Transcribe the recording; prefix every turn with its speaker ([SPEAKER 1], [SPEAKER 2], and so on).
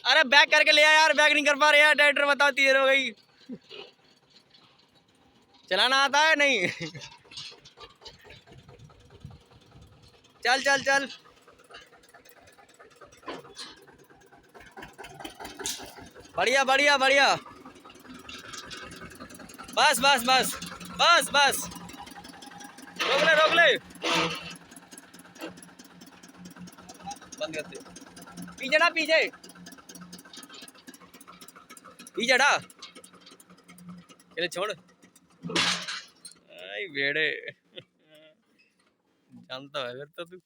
[SPEAKER 1] अरे बैक करके ले आ यार, बैक नहीं कर पा रहे यार। डायरेक्टर बताओ तीर हो गई। चलाना आता है नहीं? चल चल चल। बढ़िया बढ़िया बढ़िया। बस बस बस बस बस। रोक ले रोक ले। बंद कर दे। पीछे ना, पीछे पीछे हटा। चले छोड़। आई बेड़े। जानता है फिर तो तू।